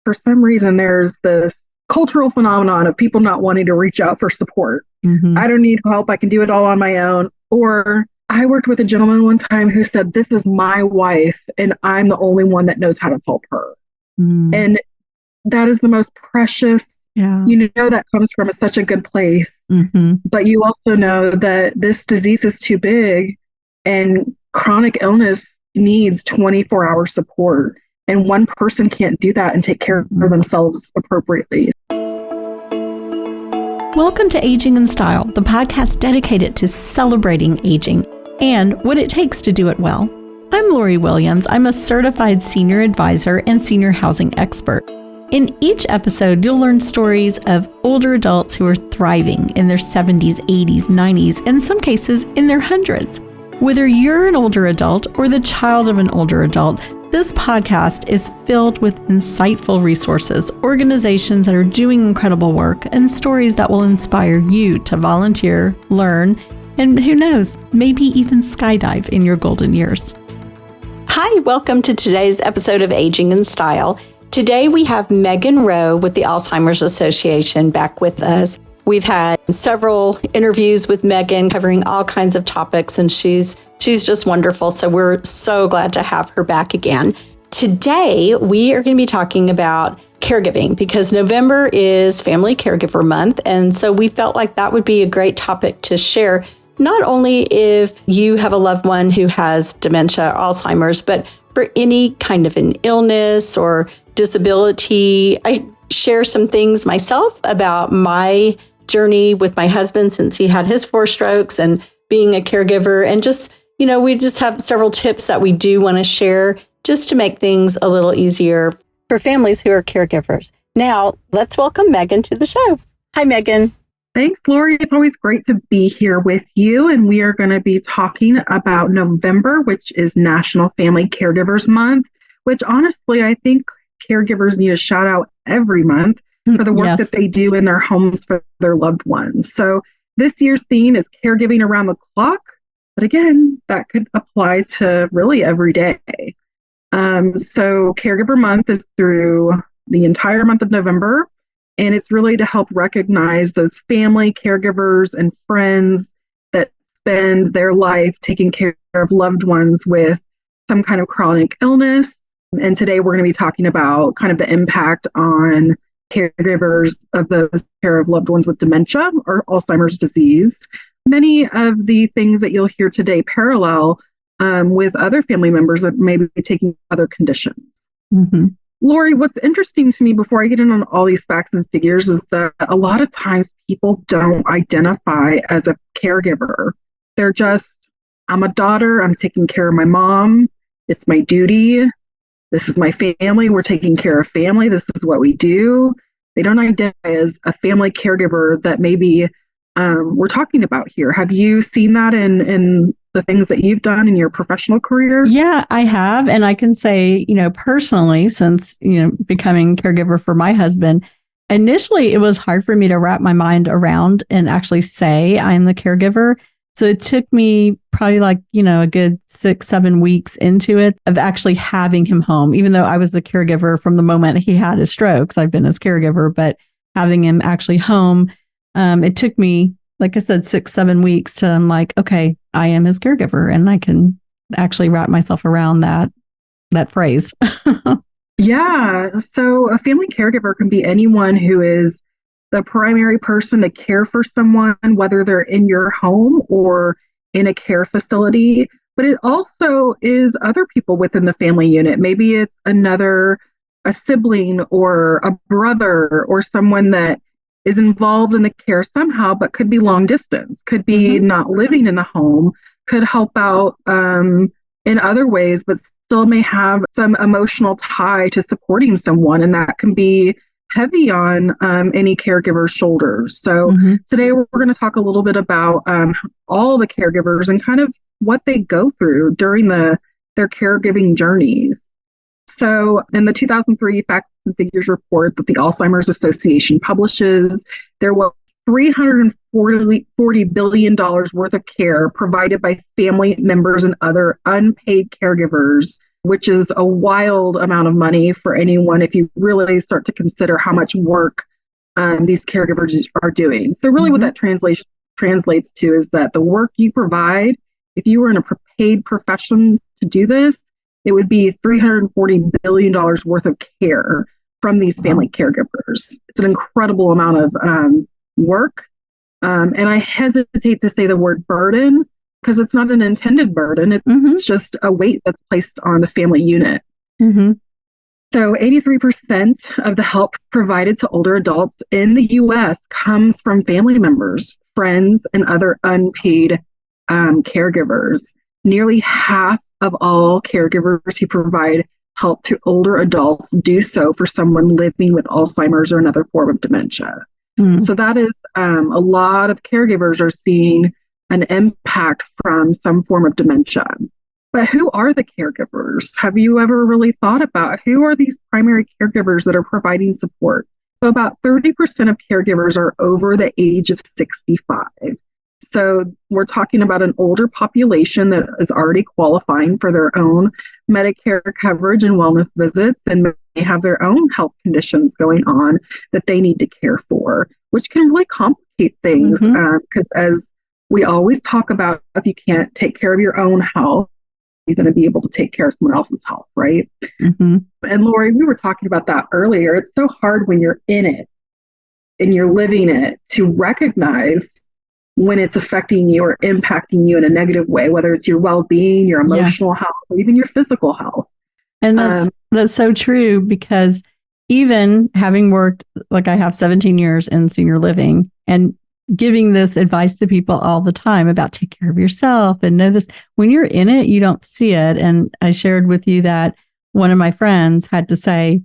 for some reason, there's this cultural phenomenon of people not wanting to reach out for support. I don't need help. I can do it all on my own. Or I worked with a gentleman one time who said, this is my wife and I'm the only one that knows how to help her. And that is the most precious, that comes from such a good place. But you also know that this disease is too big and chronic illness needs 24-hour support. And one person can't do that and take care of themselves appropriately. Welcome to Aging in Style, the podcast dedicated to celebrating aging and what it takes to do it well. I'm Lori Williams. I'm a certified senior advisor and senior housing expert. In each episode, you'll learn stories of older adults who are thriving in their 70s, 80s, 90s, and in some cases in their hundreds. Whether you're an older adult or the child of an older adult, this podcast is filled with insightful resources, organizations that are doing incredible work, and stories that will inspire you to volunteer, learn, and who knows, maybe even skydive in your golden years. Hi, welcome to today's episode of Aging in Style. Today we have Megan Rowe with the Alzheimer's Association back with us. We've had several interviews with Megan covering all kinds of topics, and she's just wonderful. So we're so glad to have her back again. Today, we are going to be talking about caregiving because November is Family Caregiver Month. And so we felt like that would be a great topic to share, not only if you have a loved one who has dementia or Alzheimer's, but for any kind of an illness or disability. I share some things myself about my journey with my husband since he had his 4 strokes and being a caregiver, and just, we just have several tips that we do want to share just to make things a little easier for families who are caregivers. Now, let's welcome Megan to the show. Hi, Megan. Thanks, Lori. It's always great to be here with you. And we are going to be talking about November, which is National Family Caregivers Month, which honestly, I think caregivers need a shout out every month for the work that they do in their homes for their loved ones. So this year's theme is caregiving around the clock. But again, that could apply to really every day. So Caregiver Month is through the entire month of November, and it's really to help recognize those family caregivers and friends that spend their life taking care of loved ones with some kind of chronic illness. And today we're going to be talking about kind of the impact on caregivers of those care of loved ones with dementia or Alzheimer's disease. Many of the things that you'll hear today parallel with other family members that may be taking other conditions. Lori, what's interesting to me before I get into all these facts and figures is that a lot of times people don't identify as a caregiver. They're just, I'm a daughter, I'm taking care of my mom, it's my duty, this is my family, we're taking care of family, this is what we do. They don't identify as a family caregiver that maybe we're talking about here. Have you seen that in the things that you've done in your professional career? Yeah, I have. And I can say, personally, since, becoming caregiver for my husband, initially it was hard for me to wrap my mind around and actually say I'm the caregiver. So it took me probably a good 6-7 weeks into it of actually having him home, even though I was the caregiver from the moment he had his strokes. I've been his caregiver, but having him actually home, it took me, like I said, 6-7 weeks to I'm like, okay, I am his caregiver, and I can actually wrap myself around that phrase. Yeah. So a family caregiver can be anyone who is the primary person to care for someone, whether they're in your home or in a care facility. But it also is other people within the family unit. Maybe it's a sibling or a brother or someone that is involved in the care somehow, but could be long distance, could be not living in the home, could help out in other ways, but still may have some emotional tie to supporting someone. And that can be heavy on any caregiver's shoulders. So today we're going to talk a little bit about all the caregivers and kind of what they go through during their caregiving journeys. So in the 2003 Facts and Figures report that the Alzheimer's Association publishes, there was $340 billion worth of care provided by family members and other unpaid caregivers which is a wild amount of money for anyone if you really start to consider how much work these caregivers are doing. So really what that translates to is that the work you provide, if you were in a paid profession to do this, it would be $340 billion worth of care from these family caregivers. It's an incredible amount of work. And I hesitate to say the word burden because it's not an intended burden. It's just a weight that's placed on the family unit. So 83% of the help provided to older adults in the U.S. comes from family members, friends, and other unpaid caregivers. Nearly half of all caregivers who provide help to older adults do so for someone living with Alzheimer's or another form of dementia. So that is a lot of caregivers are seeing an impact from some form of dementia. But who are the caregivers? Have you ever really thought about who are these primary caregivers that are providing support? So about 30% of caregivers are over the age of 65. So we're talking about an older population that is already qualifying for their own Medicare coverage and wellness visits and may have their own health conditions going on that they need to care for, which can really complicate things because as we always talk about, if you can't take care of your own health, you're going to be able to take care of someone else's health, right? And Lori, we were talking about that earlier. It's so hard when you're in it and you're living it to recognize when it's affecting you or impacting you in a negative way, whether it's your well-being, your emotional health, or even your physical health. And that's so true because even having worked, like I have 17 years in senior living and giving this advice to people all the time about take care of yourself and know this, when you're in it, you don't see it. And I shared with you that one of my friends had to say,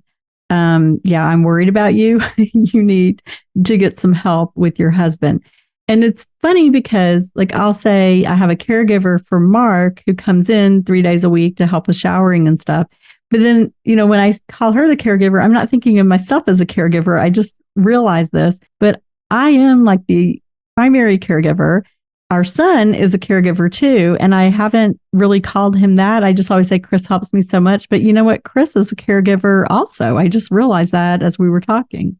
I'm worried about you. You need to get some help with your husband. And it's funny because like I'll say I have a caregiver for Mark who comes in 3 days a week to help with showering and stuff. But then, when I call her the caregiver, I'm not thinking of myself as a caregiver. I just realized this, but I am like the primary caregiver. Our son is a caregiver too. And I haven't really called him that. I just always say Chris helps me so much. But you know what? Chris is a caregiver also. I just realized that as we were talking.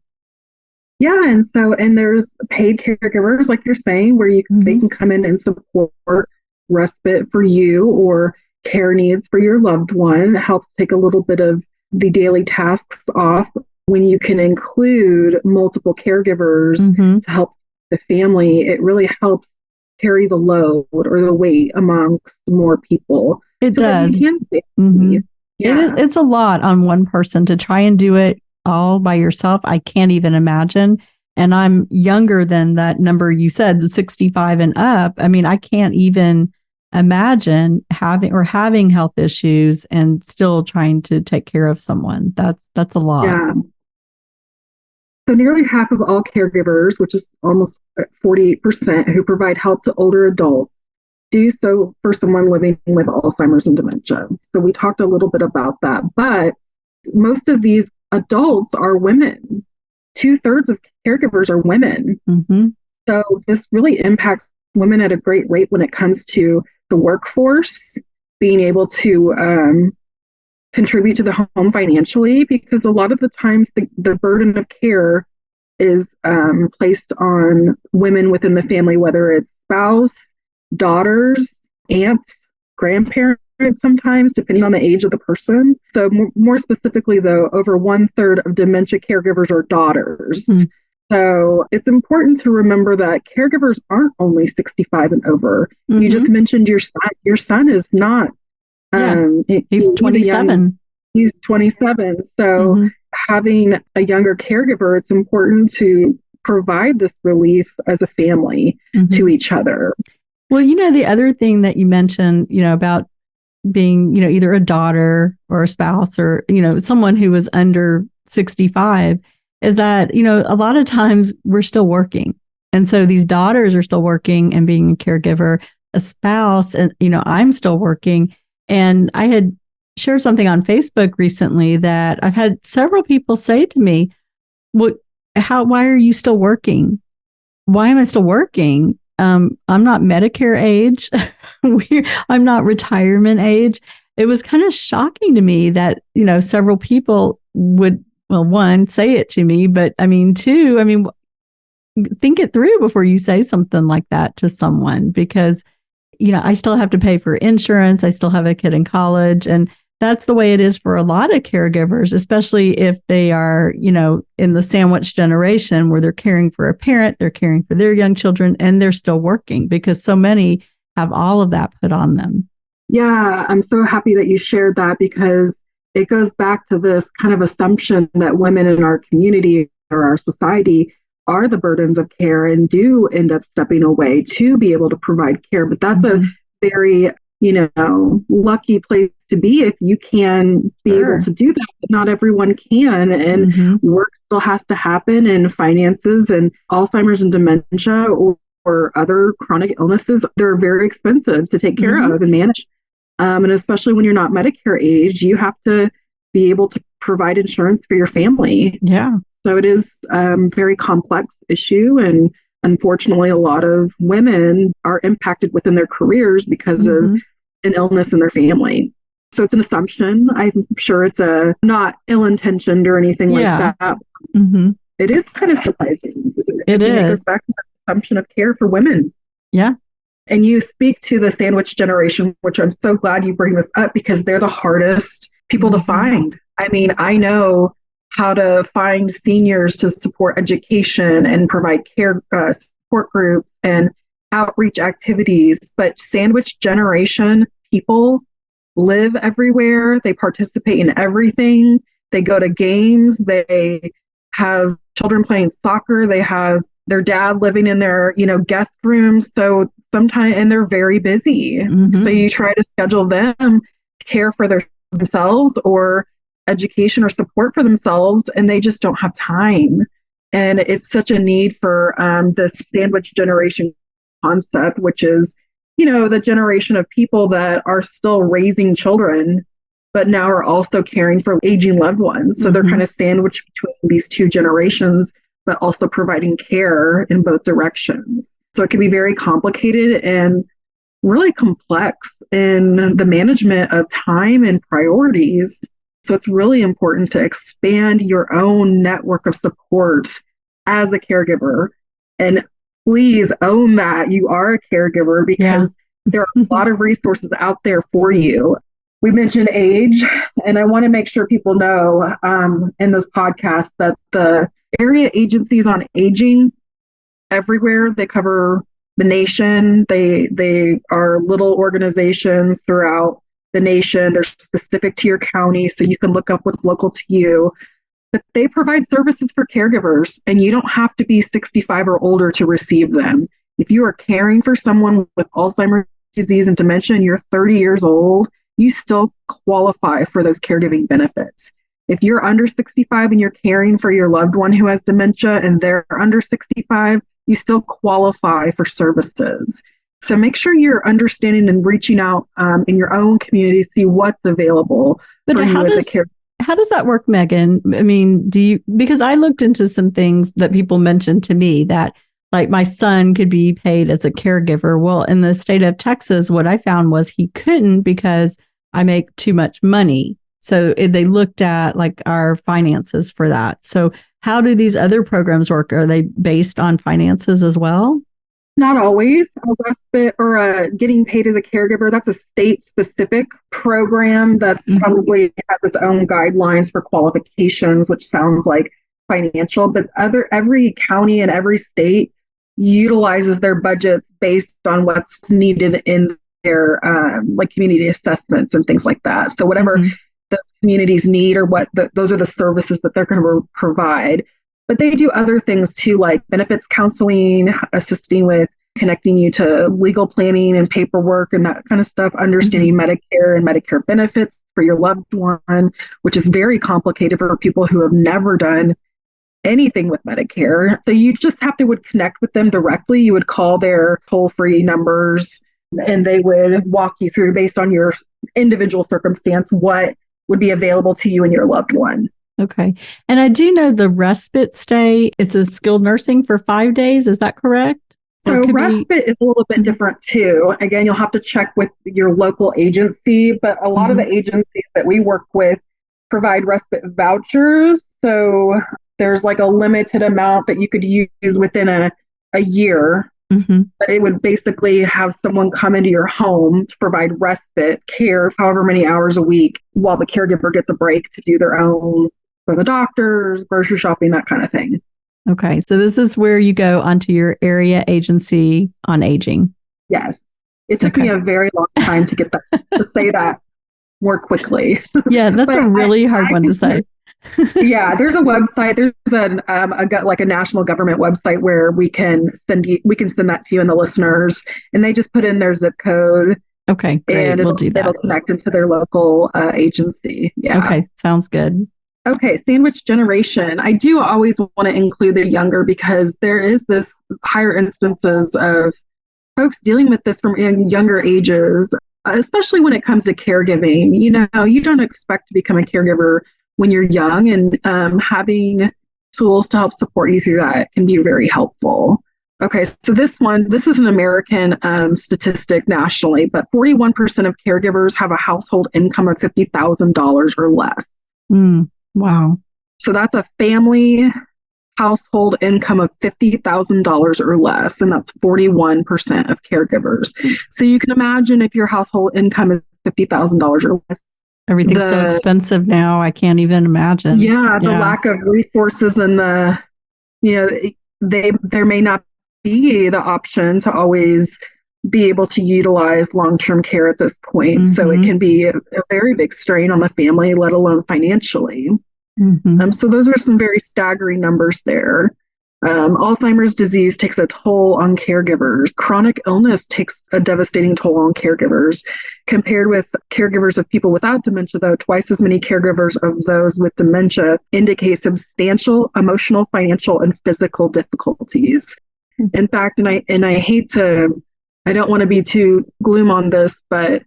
Yeah. And there's paid caregivers, like you're saying, where they can come in and support respite for you or care needs for your loved one. It helps take a little bit of the daily tasks off when you can include multiple caregivers to help the family. It really helps carry the load or the weight amongst more people. It does. It's a lot on one person to try and do it all by yourself. I can't even imagine. And I'm younger than that number you said, the 65 and up. I mean, I can't even imagine having health issues and still trying to take care of someone. That's a lot. Yeah. So nearly half of all caregivers, which is almost 48%, who provide help to older adults, do so for someone living with Alzheimer's and dementia. So we talked a little bit about that, but most of these adults are women. 2/3 of caregivers are women. So this really impacts women at a great rate when it comes to the workforce, being able to contribute to the home financially, because a lot of the times the burden of care is placed on women within the family, whether it's spouse, daughters, aunts, grandparents, sometimes, depending on the age of the person. So more specifically, though, over 1/3 of dementia caregivers are daughters. So it's important to remember that caregivers aren't only 65 and over. You just mentioned your son. Your son is not. He's 27. He's 27. So having a younger caregiver, it's important to provide this relief as a family to each other. Well, the other thing that you mentioned, about being, either a daughter or a spouse or, someone who was under 65 is that, a lot of times we're still working. And so these daughters are still working and being a caregiver, a spouse, and, I'm still working. And I had shared something on Facebook recently that I've had several people say to me, why are you still working? Why am I still working? I'm not Medicare age. I'm not retirement age. it was kind of shocking to me that, several people would, well, one, say it to me, but two, think it through before you say something like that to someone, because, I still have to pay for insurance. I still have a kid in college, and that's the way it is for a lot of caregivers, especially if they are, in the sandwich generation where they're caring for a parent, they're caring for their young children, and they're still working, because so many have all of that put on them. Yeah, I'm so happy that you shared that, because it goes back to this kind of assumption that women in our community or our society are the burdens of care and do end up stepping away to be able to provide care. But that's a very, lucky place to be if you can be able to do that. But not everyone can. And work still has to happen, and finances, and Alzheimer's and dementia or other chronic illnesses, they're very expensive to take care of and manage. And especially when you're not Medicare age, you have to be able to provide insurance for your family. Yeah. So it is a very complex issue. And unfortunately, a lot of women are impacted within their careers because of an illness in their family. So it's an assumption. I'm sure it's not ill-intentioned or anything like that. It is kind of surprising. It is. It goes back to the assumption of care for women. Yeah. And you speak to the sandwich generation, which I'm so glad you bring this up, because they're the hardest people to find. I know how to find seniors to support education and provide care support groups and outreach activities. But sandwich generation people live everywhere. They participate in everything. They go to games. They have children playing soccer. They have their dad living in their, guest rooms. So sometimes, and they're very busy. So you try to schedule them care for themselves or education or support for themselves, and they just don't have time. And it's such a need for this sandwich generation concept, which is, the generation of people that are still raising children, but now are also caring for aging loved ones. So they're kind of sandwiched between these two generations, but also providing care in both directions. So it can be very complicated and really complex in the management of time and priorities. So it's really important to expand your own network of support as a caregiver. And please own that you are a caregiver, because there are a lot of resources out there for you. We mentioned age, and I want to make sure people know in this podcast that the area agencies on aging everywhere, they cover the nation. They are little organizations throughout the nation. They're specific to your county, so you can look up what's local to you. But they provide services for caregivers, and you don't have to be 65 or older to receive them. If you are caring for someone with Alzheimer's disease and dementia and you're 30 years old, you still qualify for those caregiving benefits. If you're under 65 and you're caring for your loved one who has dementia and they're under 65, you still qualify for services. So make sure you're understanding and reaching out in your own community, see what's available for you as a caregiver. How does that work, Megan? Because I looked into some things that people mentioned to me that, like, my son could be paid as a caregiver. Well, in the state of Texas, what I found was he couldn't, because I make too much money. So they looked at like our finances for that. So how do these other programs work? Are they based on finances as well? Not always. A respite or getting paid as a caregiver, that's a state-specific program that probably has its own guidelines for qualifications, which sounds like financial. But every county and every state utilizes their budgets based on what's needed in their like community assessments and things like that. So whatever those communities need, or those are the services that they're going to provide. But they do other things too, like benefits counseling, assisting with connecting you to legal planning and paperwork and that kind of stuff, understanding Medicare and Medicare benefits for your loved one, which is very complicated for people who have never done anything with Medicare. So you just would connect with them directly. You would call their toll-free numbers, and they would walk you through, based on your individual circumstance, what would be available to you and your loved one. Okay. And I do know the respite stay, it's a skilled nursing for 5 days. Is that correct? So respite is a little bit different too. Again, you'll have to check with your local agency, but a lot of the agencies that we work with provide respite vouchers. So there's like a limited amount that you could use within a year. But it would basically have someone come into your home to provide respite care, however many hours a week, while the caregiver gets a break to do their own, for the doctors, grocery shopping, that kind of thing. Okay. So this is where you go onto your area agency on aging. Yes. It took me a very long time to get that, to say that more quickly. Yeah, that's a really hard one to say. Yeah, there's a website. There's like a national government website where we can send that to you and the listeners, and they just put in their zip code. Okay, great. And we'll do that. It'll connect into their local agency. Yeah. Okay, sounds good. Okay, sandwich generation. I do always want to include the younger because there is this higher instances of folks dealing with this from younger ages, especially when it comes to caregiving. You know, you don't expect to become a caregiver when you're young, and having tools to help support you through that can be very helpful. Okay, so this is an American statistic nationally, but 41% of caregivers have a household income of $50,000 or less. Wow. So that's a family household income of $50,000 or less, and that's 41% of caregivers. So you can imagine if your household income is $50,000 or less. Everything's so expensive now. I can't even imagine. Yeah, the lack of resources and there may not be the option to always be able to utilize long-term care at this point. So it can be a very big strain on the family, let alone financially. So those are some very staggering numbers there. Alzheimer's disease takes a toll on caregivers. Chronic illness takes a devastating toll on caregivers. Compared with caregivers of people without dementia, though, twice as many caregivers of those with dementia indicate substantial emotional, financial, and physical difficulties. In fact, I don't want to be too gloom on this, but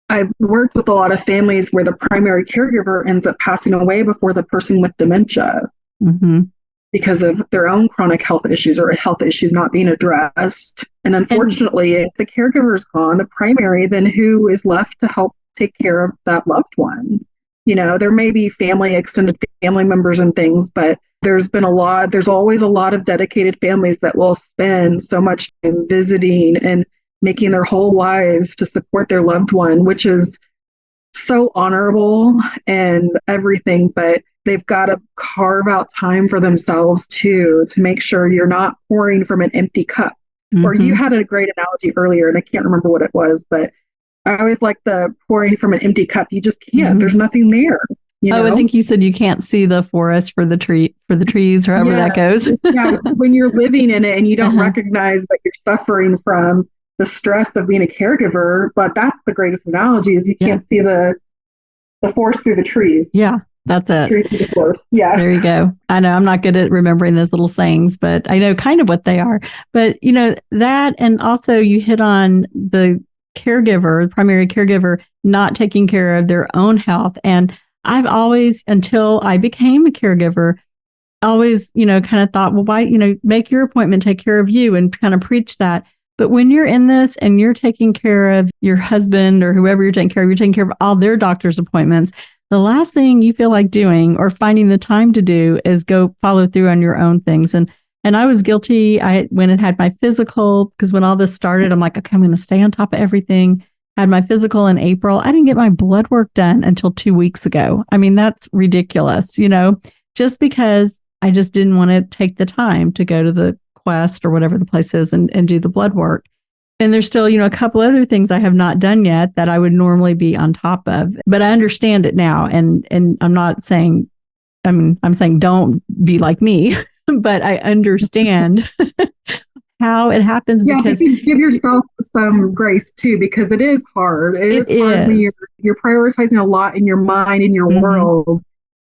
I've worked with a lot of families where the primary caregiver ends up passing away before the person with dementia. Because of their own chronic health issues or health issues not being addressed. And unfortunately, if the caregiver is gone, the primary, then who is left to help take care of that loved one? You know, there may be extended family members and things, but there's always a lot of dedicated families that will spend so much time visiting and making their whole lives to support their loved one, which is so honorable and everything, but they've got to carve out time for themselves too, to make sure you're not pouring from an empty cup. Or you had a great analogy earlier, and I can't remember what it was, but I always like the pouring from an empty cup. You just can't. There's nothing there. You know? I think you said you can't see the forest for the trees, or however that goes. Yeah, when you're living in it and you don't recognize that you're suffering from the stress of being a caregiver, but that's the greatest analogy, is you can't see the forest through the trees. Yeah, that's it. Trees through the forest. Yeah. There you go. I know I'm not good at remembering those little sayings, but I know kind of what they are. But you know that, and also you hit on the primary caregiver, not taking care of their own health. And I've always, until I became a caregiver, always, kind of thought, well, why, make your appointment, take care of you, and kind of preach that. But when you're in this and you're taking care of your husband or whoever you're taking care of all their doctor's appointments, the last thing you feel like doing or finding the time to do is go follow through on your own things. And I was guilty. I went and had my physical, because when all this started, I'm like, okay, I'm going to stay on top of everything. Had my physical in April. I didn't get my blood work done until 2 weeks ago. I mean, that's ridiculous, just because I just didn't want to take the time to go to the Quest or whatever the place is and do the blood work. And there's still, a couple other things I have not done yet that I would normally be on top of, but I understand it now. And I'm not saying, I'm saying don't be like me, but I understand how it happens. Yeah, because you give yourself some grace too, because it is hard. It is hard when you're prioritizing a lot in your mind, in your world.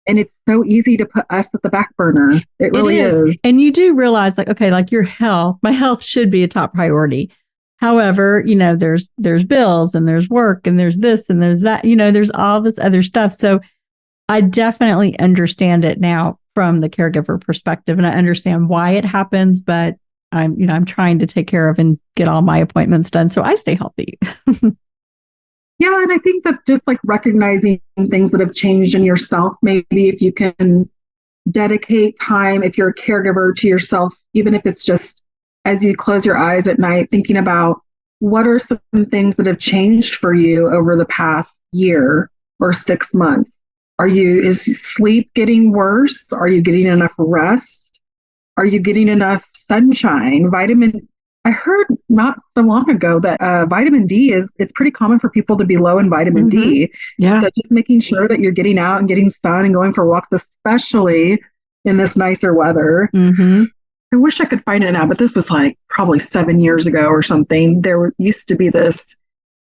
And it's so easy to put us at the back burner. It really is. And you do realize, like, okay, like your health, my health should be a top priority. However, there's bills and there's work and there's this and there's that, there's all this other stuff. So I definitely understand it now from the caregiver perspective, and I understand why it happens, but I'm trying to take care of and get all my appointments done so I stay healthy. Yeah, and I think that just like recognizing things that have changed in yourself, maybe if you can dedicate time, if you're a caregiver, to yourself, even if it's just as you close your eyes at night, thinking about what are some things that have changed for you over the past year or 6 months. Is sleep getting worse? Are you getting enough rest? Are you getting enough sunshine? I heard not so long ago that vitamin D it's pretty common for people to be low in vitamin D. Yeah. So just making sure that you're getting out and getting sun and going for walks, especially in this nicer weather. I wish I could find it now, but this was like probably 7 years ago or something. Used to be this,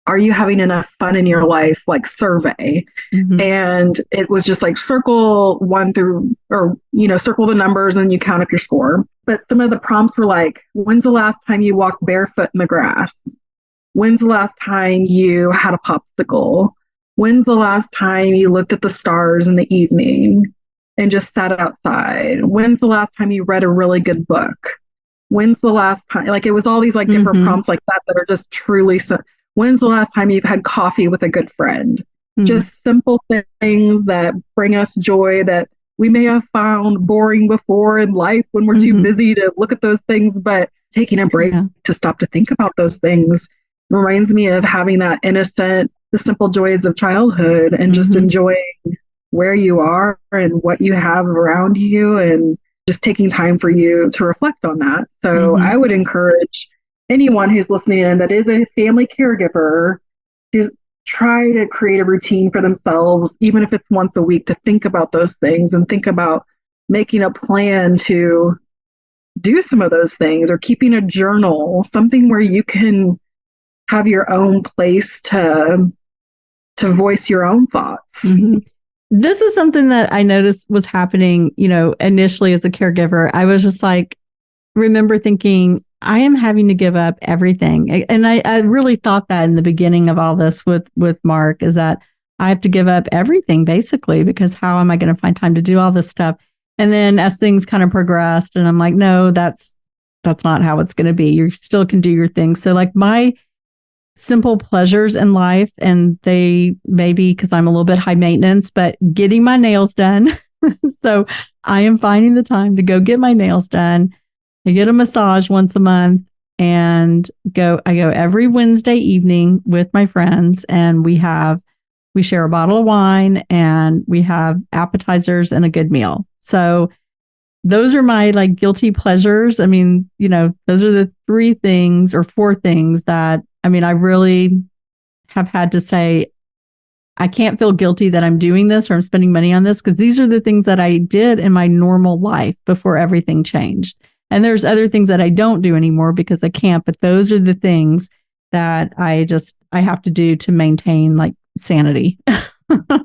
are you having enough fun in your life, like survey? And it was just like circle circle the numbers and then you count up your score. But some of the prompts were like, when's the last time you walked barefoot in the grass? When's the last time you had a popsicle? When's the last time you looked at the stars in the evening and just sat outside? When's the last time you read a really good book? When's the last time, like it was all these like different prompts like that are just truly, when's the last time you've had coffee with a good friend? Just simple things that bring us joy that we may have found boring before in life when we're too busy to look at those things, but taking a break to stop to think about those things reminds me of having that innocent, the simple joys of childhood and just enjoying where you are and what you have around you and just taking time for you to reflect on that. So I would encourage anyone who's listening in that is a family caregiver to try to create a routine for themselves, even if it's once a week, to think about those things and think about making a plan to do some of those things or keeping a journal, something where you can have your own place to voice your own thoughts. This is something that I noticed was happening, initially as a caregiver. I was just like, remember thinking, I am having to give up everything. And I really thought that in the beginning of all this with Mark, is that I have to give up everything basically, because how am I going to find time to do all this stuff? And then as things kind of progressed and I'm like, no, that's not how it's going to be. You still can do your thing. So like my simple pleasures in life, and they maybe because I'm a little bit high maintenance, but getting my nails done. So I am finding the time to go get my nails done. I get a massage once a month and I go every Wednesday evening with my friends, and we share a bottle of wine and we have appetizers and a good meal. So those are my like guilty pleasures. I mean, those are the 3 things or 4 things that, I really have had to say, I can't feel guilty that I'm doing this or I'm spending money on this, because these are the things that I did in my normal life before everything changed. And there's other things that I don't do anymore because I can't, but those are the things that I have to do to maintain like sanity. Yeah,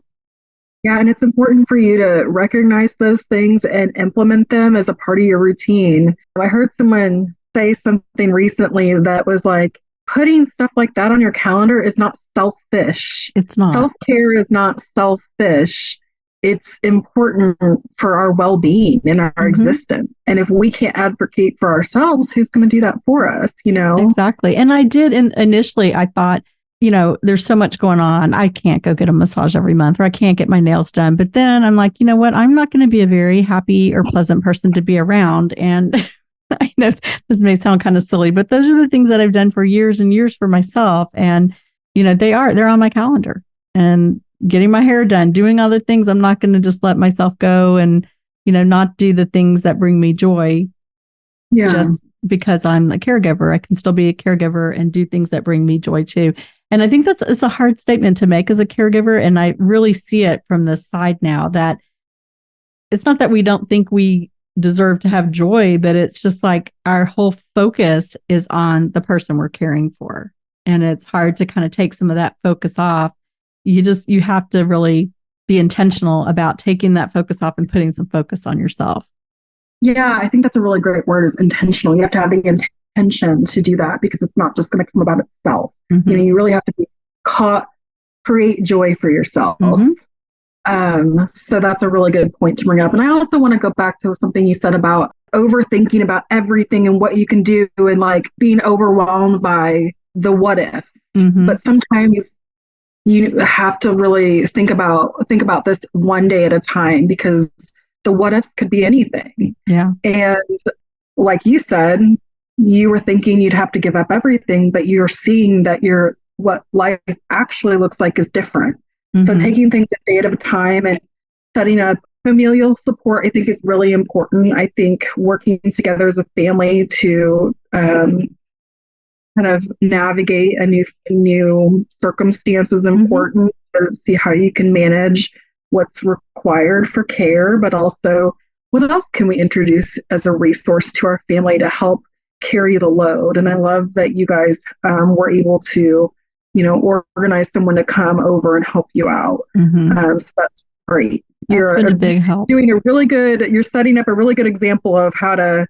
and it's important for you to recognize those things and implement them as a part of your routine. I heard someone say something recently that was like, putting stuff like that on your calendar is not selfish. It's not. Self-care is not selfish. It's important for our well-being and our existence. And if we can't advocate for ourselves, who's going to do that for us, Exactly. And I did. And initially I thought, there's so much going on. I can't go get a massage every month, or I can't get my nails done. But then I'm like, you know what? I'm not going to be a very happy or pleasant person to be around. And I know this may sound kind of silly, but those are the things that I've done for years and years for myself. And, they're on my calendar, and getting my hair done, doing other things. I'm not going to just let myself go and, not do the things that bring me joy. Just because I'm a caregiver. I can still be a caregiver and do things that bring me joy too. And I think it's a hard statement to make as a caregiver. And I really see it from this side now, that it's not that we don't think we deserve to have joy, but it's just like our whole focus is on the person we're caring for. And it's hard to kind of take some of that focus off. You have to really be intentional about taking that focus off and putting some focus on yourself. Yeah, I think that's a really great word, is intentional. You have to have the intention to do that, because it's not just going to come about itself. You really have to create joy for yourself. So that's a really good point to bring up. And I also want to go back to something you said about overthinking about everything and what you can do and like being overwhelmed by the what ifs. But sometimes you have to really think about this one day at a time, because the what ifs could be anything. Yeah. And like you said, you were thinking you'd have to give up everything, but you're seeing that what life actually looks like is different. So taking things a day at a time and setting up familial support, I think, is really important. I think working together as a family to kind of navigate a new circumstance is important, to see how you can manage what's required for care, but also what else can we introduce as a resource to our family to help carry the load. And I love that you guys were able to, organize someone to come over and help you out. So that's great. That's been a big help. You're setting up a really good example of how to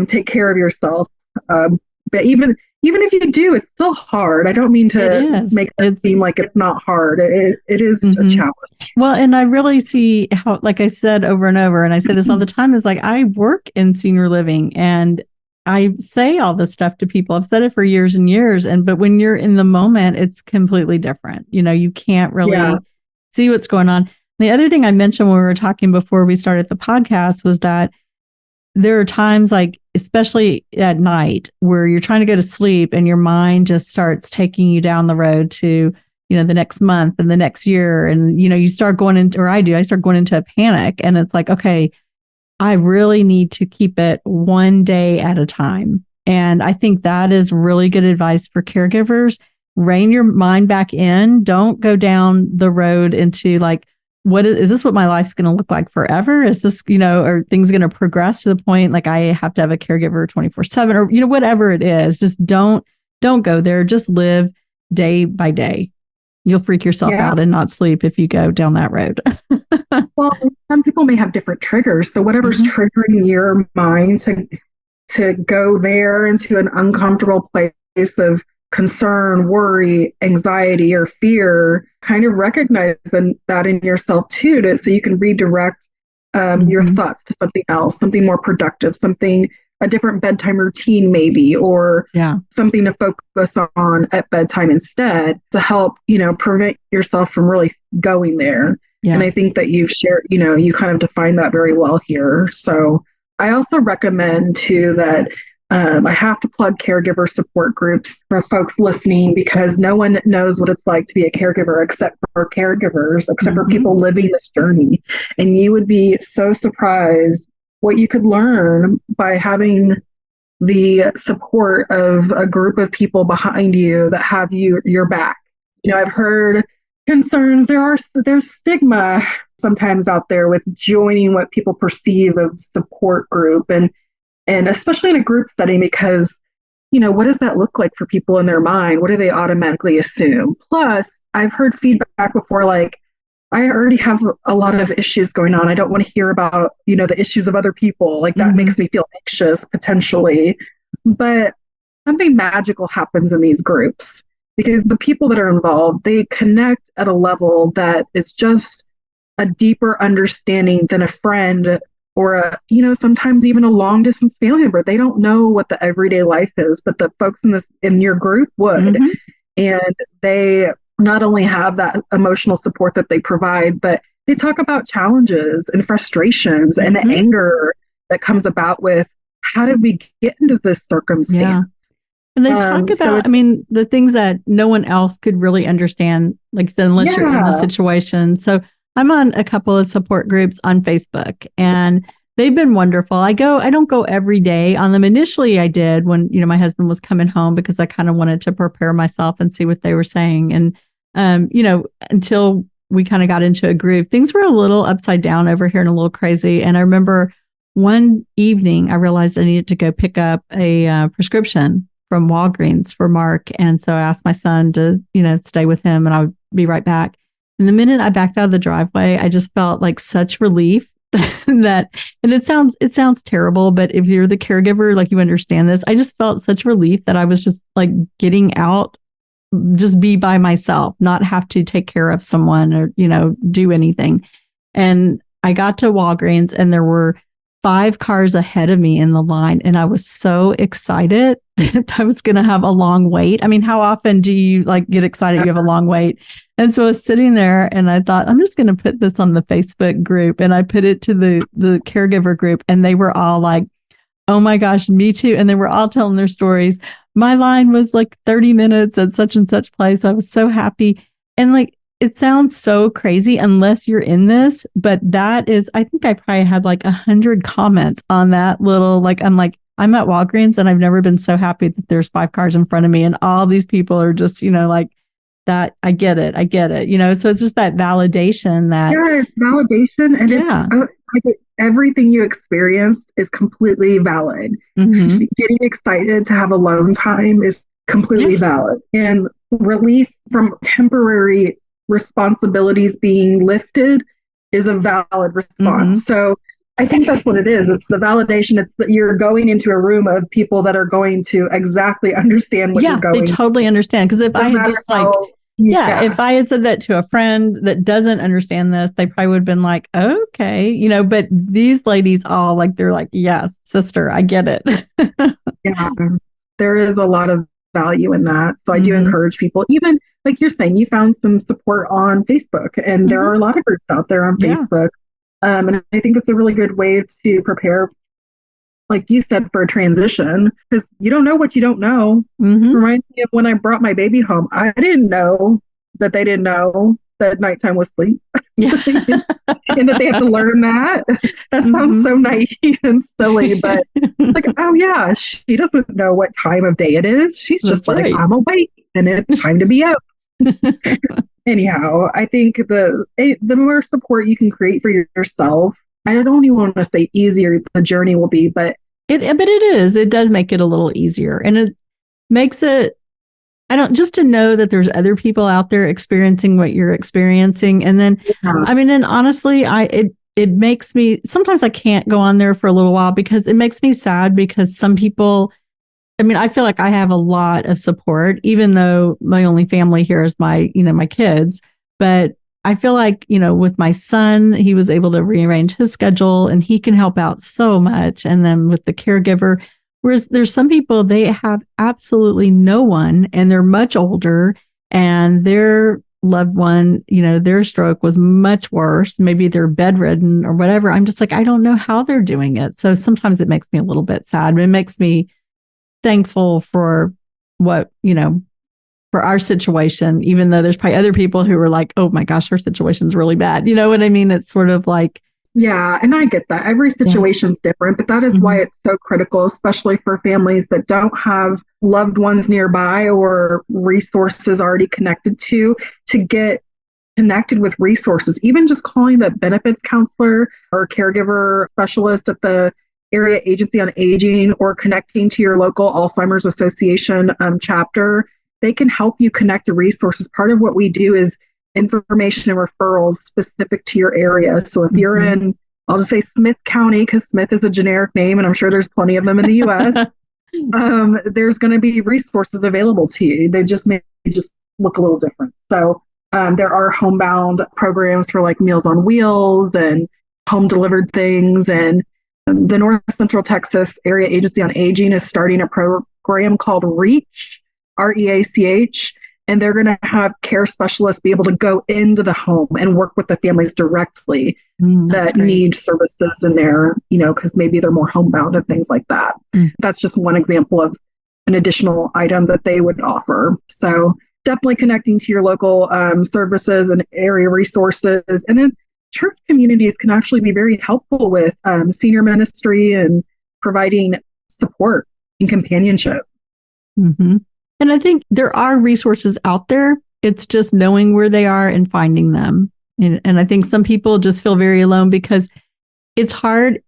take care of yourself. But even if you do, it's still hard. I don't mean to make this seem like it's not hard. It is a challenge. Well, and I really see how, like I said over and over, and I say this all the time, is like, I work in senior living and I say all this stuff to people. I've said it for years and years. But when you're in the moment, it's completely different. You can't really see what's going on. The other thing I mentioned when we were talking before we started the podcast was that there are times, like, especially at night, where you're trying to go to sleep and your mind just starts taking you down the road to, the next month and the next year. And, you start going into, or I start going into a panic, and it's like, okay, I really need to keep it one day at a time. And I think that is really good advice for caregivers. Rein your mind back in. Don't go down the road into like, what is this what my life's going to look like forever? Is this, are things going to progress to the point like I have to have a caregiver 24/7 or, whatever it is? Just don't go there. Just live day by day. You'll freak yourself out and not sleep if you go down that road. Well, some people may have different triggers. So whatever's triggering your mind to go there into an uncomfortable place of concern, worry, anxiety, or fear, kind of recognize that in yourself too, so you can redirect your thoughts to something else, something more productive, a different bedtime routine maybe, or something to focus on at bedtime instead, to help, prevent yourself from really going there. Yeah. And I think that you've shared, you kind of defined that very well here. So I also recommend too that I have to plug caregiver support groups for folks listening, because no one knows what it's like to be a caregiver except for caregivers, except for people living this journey. And you would be so surprised what you could learn by having the support of a group of people behind you that have your back. I've heard concerns. There's stigma sometimes out there with joining what people perceive of support group, and especially in a group setting, because what does that look like for people in their mind? What do they automatically assume? Plus, I've heard feedback before, like, I already have a lot of issues going on. I don't want to hear about, the issues of other people. Like, that makes me feel anxious potentially. But something magical happens in these groups, because the people that are involved, they connect at a level that is just a deeper understanding than a friend or sometimes even a long distance family member. They don't know what the everyday life is, but the folks in your group would. And they not only have that emotional support that they provide, but they talk about challenges and frustrations and the anger that comes about with, how did we get into this circumstance? Yeah. And they talk about, the things that no one else could really understand, like I said, unless you're in the situation. So I'm on a couple of support groups on Facebook, and they've been wonderful. I don't go every day on them. Initially I did when, my husband was coming home, because I kind of wanted to prepare myself and see what they were saying. And, until we kind of got into a groove, things were a little upside down over here and a little crazy. And I remember one evening I realized I needed to go pick up a prescription from Walgreens for Mark. And so I asked my son to, stay with him, and I would be right back. And the minute I backed out of the driveway, I just felt like such relief and it sounds terrible, but if you're the caregiver, like, you understand this. I just felt such relief that I was just like getting out, just be by myself, not have to take care of someone or, do anything. And I got to Walgreens, and there were 5 cars ahead of me in the line. And I was so excited that I was going to have a long wait. I mean, how often do you like get excited you have a long wait? And so I was sitting there and I thought, I'm just going to put this on the Facebook group. And I put it to the caregiver group, and they were all like, oh my gosh, me too. And they were all telling their stories. My line was like 30 minutes at such and such place. I was so happy. And like, it sounds so crazy unless you're in this, but that is, I think I probably had like 100 comments on that little, like, I'm at Walgreens and I've never been so happy that there's 5 cars in front of me and all these people are just, like that. I get it. So it's just that validation that. Yeah, it's validation. And it's everything you experienced is completely valid. Mm-hmm. Getting excited to have alone time is completely valid. And relief from temporary responsibilities being lifted is a valid response. Mm-hmm. So I think that's what it is. It's the validation. It's that you're going into a room of people that are going to exactly understand what you're going. Yeah, they totally understand. Because if I had just if I had said that to a friend that doesn't understand this, they probably would have been like, okay, but these ladies all like, they're like, yes, sister, I get it. Yeah, there is a lot of value in that. So I do encourage people, even like you're saying, you found some support on Facebook, and there are a lot of groups out there on Facebook. And I think it's a really good way to prepare, like you said, for a transition, because you don't know what you don't know. Mm-hmm. Reminds me of when I brought my baby home. I didn't know that they didn't know that nighttime was sleep. Yeah. And that they have to learn that. That sounds so naive and silly, but it's like, oh yeah, she doesn't know what time of day it is. She's just like, I'm awake and it's time to be up. Anyhow, I think the more support you can create for yourself, I don't even want to say easier the journey will be, but it is. It does make it a little easier, and it makes it. Just to know that there's other people out there experiencing what you're experiencing, and then, and honestly, it makes me. Sometimes I can't go on there for a little while because it makes me sad because some people. I feel like I have a lot of support, even though my only family here is my kids. But I feel like, with my son, he was able to rearrange his schedule and he can help out so much. And then with the caregiver, whereas there's some people, they have absolutely no one and they're much older and their loved one, their stroke was much worse. Maybe they're bedridden or whatever. I'm just like, I don't know how they're doing it. So sometimes it makes me a little bit sad, but it makes me thankful for what, for our situation, even though there's probably other people who are like, oh my gosh, her situation's really bad. You know what I mean? It's sort of like. Yeah. And I get that. Every situation's different, but that is why it's so critical, especially for families that don't have loved ones nearby or resources already connected to get connected with resources. Even just calling the benefits counselor or caregiver specialist at the area agency on aging or connecting to your local Alzheimer's Association chapter, they can help you connect to resources. Part of what we do is information and referrals specific to your area. So if you're in, I'll just say Smith County, because Smith is a generic name and I'm sure there's plenty of them in the US, there's going to be resources available to you. They just may just look a little different. So there are homebound programs for like Meals on Wheels and home delivered things, and the North Central Texas Area Agency on Aging is starting a program called REACH, REACH, and they're going to have care specialists be able to go into the home and work with the families directly that need services in there, because maybe they're more homebound and things like that. That's just one example of an additional item that they would offer. So definitely connecting to your local services and area resources. And then church communities can actually be very helpful with senior ministry and providing support and companionship. Mm-hmm. And I think there are resources out there. It's just knowing where they are and finding them. And I think some people just feel very alone because it's hard.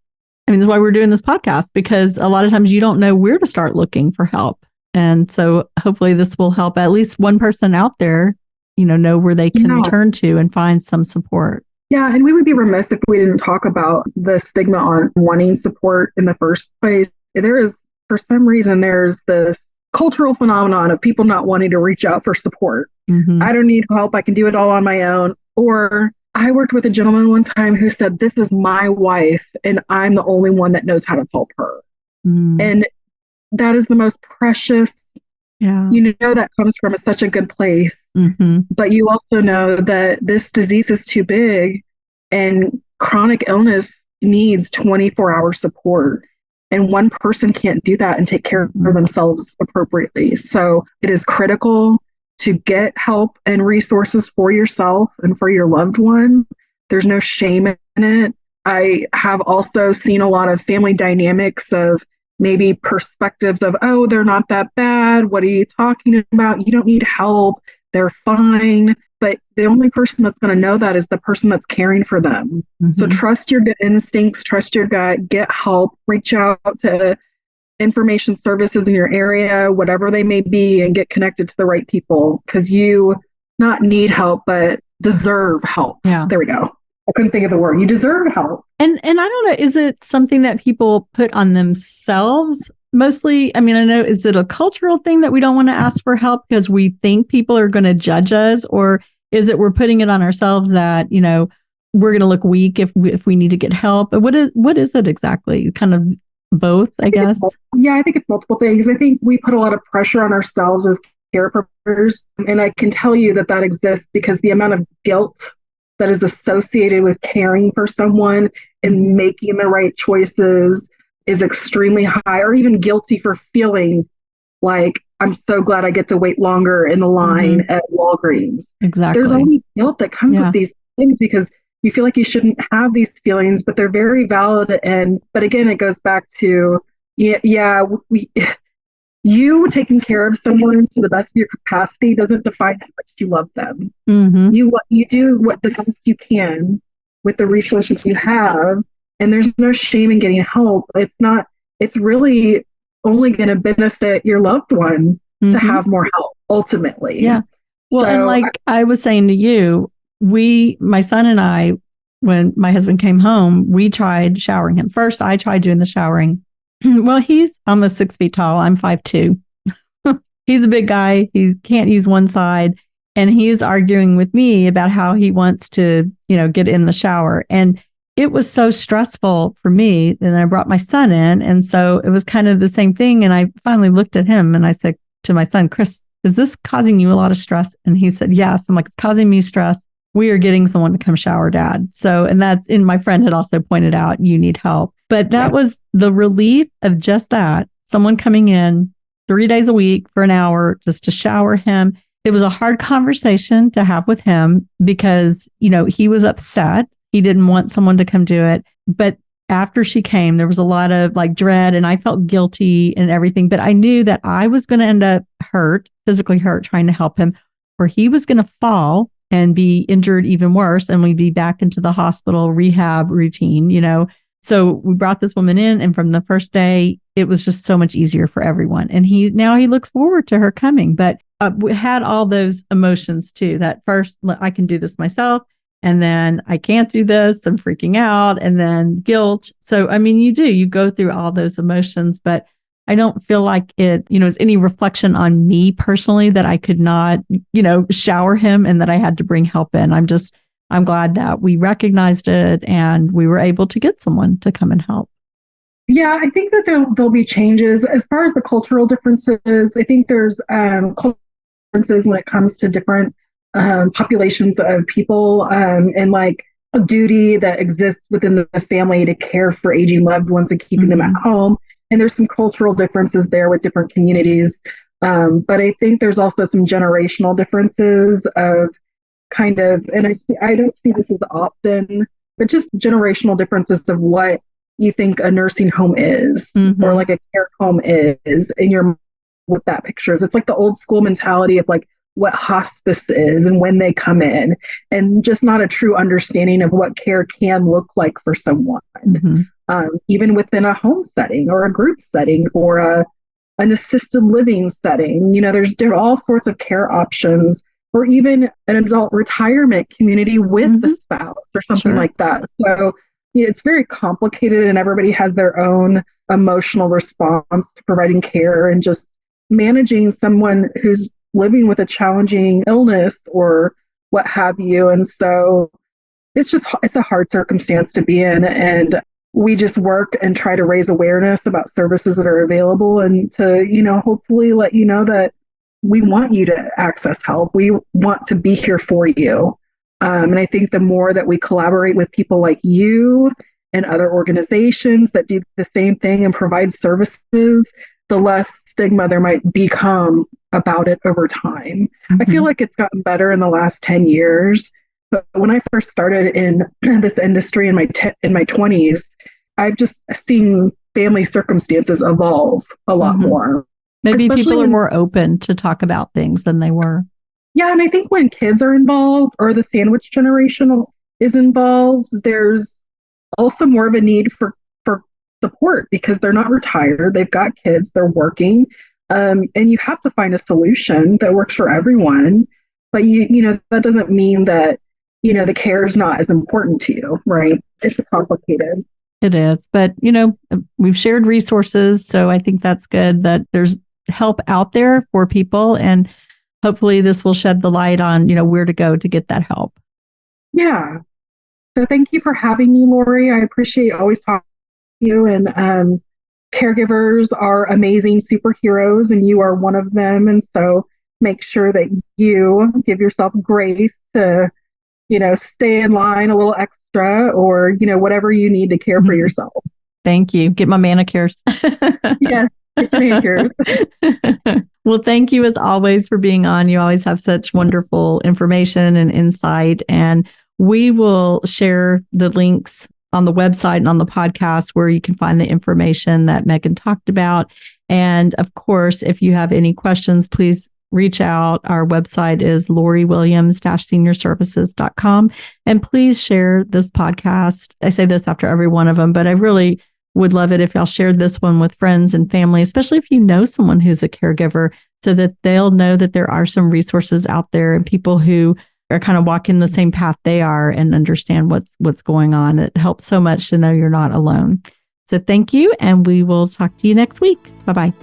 That's why we're doing this podcast, because a lot of times you don't know where to start looking for help. And so hopefully this will help at least one person out there, know where they can turn to and find some support. Yeah, and we would be remiss if we didn't talk about the stigma on wanting support in the first place. There is, for some reason, there's this cultural phenomenon of people not wanting to reach out for support. I don't need help. I can do it all on my own. Or I worked with a gentleman one time who said, "This is my wife, and I'm the only one that knows how to help her." Mm. And that is the most precious, Yeah. that comes from such a good place. Mm-hmm. But you also know that this disease is too big and chronic illness needs 24-hour support. And one person can't do that and take care Mm-hmm. of themselves appropriately. So it is critical to get help and resources for yourself and for your loved one. There's no shame in it. I have also seen a lot of family dynamics of maybe perspectives of, oh, they're not that bad. What are you talking about? You don't need help. They're fine. But the only person that's going to know that is the person that's caring for them. So Mm-hmm. trust your good instincts, trust your gut, get help, reach out to information services in your area, whatever they may be, and get connected to the right people because you not need help, but deserve help. Yeah. There we go. I couldn't think of the word. You deserve help. And I don't know, is it something that people put on themselves mostly? I mean, I know, is it a cultural thing that we don't want to ask for help because we think people are going to judge us? Or is it we're putting it on ourselves that, we're going to look weak if we need to get help? What is it exactly? Kind of both, I guess. Yeah, I think it's multiple things. I think we put a lot of pressure on ourselves as caregivers. And I can tell you that exists because the amount of guilt that is associated with caring for someone and making the right choices is extremely high, or even guilty for feeling like, I'm so glad I get to wait longer in the line at Walgreens. Exactly. There's always guilt that comes with these things because you feel like you shouldn't have these feelings, but they're very valid. But again, it goes back to, you taking care of someone to the best of your capacity doesn't define how much you love them. Mm-hmm. You do what the best you can with the resources you have, and there's no shame in getting help. It's really only going to benefit your loved one to have more help ultimately. Yeah. Well, and like I was saying to you, my son and I, when my husband came home, we tried showering him. First, I tried doing the showering. Well, he's almost 6 feet tall. I'm 5'2". He's a big guy. He can't use one side. And he's arguing with me about how he wants to, get in the shower. And it was so stressful for me. And I brought my son in. And so it was kind of the same thing. And I finally looked at him and I said to my son, "Chris, is this causing you a lot of stress?" And he said, "Yes." I'm like, "It's causing me stress. We are getting someone to come shower Dad." So, and my friend had also pointed out, you need help. But that was the relief of just that. Someone coming in 3 days a week for an hour just to shower him. It was a hard conversation to have with him because, he was upset. He didn't want someone to come do it. But after she came, there was a lot of dread and I felt guilty and everything. But I knew that I was going to end up physically hurt, trying to help him, or he was going to fall and be injured even worse. And we'd be back into the hospital rehab routine, So we brought this woman in, and from the first day, it was just so much easier for everyone. And now he looks forward to her coming. But we had all those emotions too. That first, I can do this myself. And then I can't do this. I'm freaking out. And then guilt. So, I mean, you go through all those emotions, but I don't feel like it, is any reflection on me personally that I could not, shower him and that I had to bring help in. I'm glad that we recognized it and we were able to get someone to come and help. Yeah, I think that there'll be changes as far as the cultural differences. I think there's cultural differences when it comes to different populations of people and a duty that exists within the family to care for aging loved ones and keeping them at home. And there's some cultural differences there with different communities. But I think there's also some generational differences of kind of, and I don't see this as often, but just generational differences of what you think a nursing home is or a care home is, and what that picture is. It's like the old school mentality of what hospice is and when they come in, and just not a true understanding of what care can look like for someone, even within a home setting or a group setting or an assisted living setting. There's all sorts of care options, or even an adult retirement community with the spouse or something like that. So it's very complicated, and everybody has their own emotional response to providing care and just managing someone who's living with a challenging illness or what have you. And so it's a hard circumstance to be in. And we just work and try to raise awareness about services that are available and to, hopefully let you know that we want you to access help. We want to be here for you. And I think the more that we collaborate with people like you and other organizations that do the same thing and provide services, the less stigma there might become about it over time. Mm-hmm. I feel like it's gotten better in the last 10 years. But when I first started in this industry in my 20s, I've just seen family circumstances evolve a lot more. Maybe people are more open to talk about things than they were. Yeah, and I think when kids are involved or the sandwich generation is involved, there's also more of a need for support because they're not retired, they've got kids, they're working, and you have to find a solution that works for everyone. But that doesn't mean that the care is not as important to you, right? It's complicated. It is, but we've shared resources, so I think that's good that there's help out there for people, and hopefully this will shed the light on where to go to get that help. Yeah. So thank you for having me, Lori. I appreciate always talking to you. And caregivers are amazing superheroes, and you are one of them. And so make sure that you give yourself grace to, stay in line a little extra, or whatever you need to care for yourself. Thank you. Get my manicures. Yes, get your manicures. Well, thank you as always for being on. You always have such wonderful information and insight. And we will share the links on the website and on the podcast where you can find the information that Megan talked about. And of course, if you have any questions, please reach out. Our website is loriwilliams-seniorservices.com. And please share this podcast. I say this after every one of them, but I really would love it if y'all shared this one with friends and family, especially if you know someone who's a caregiver, so that they'll know that there are some resources out there and people who are kind of walking the same path they are and understand what's going on. It helps so much to know you're not alone. So thank you, and we will talk to you next week. Bye-bye.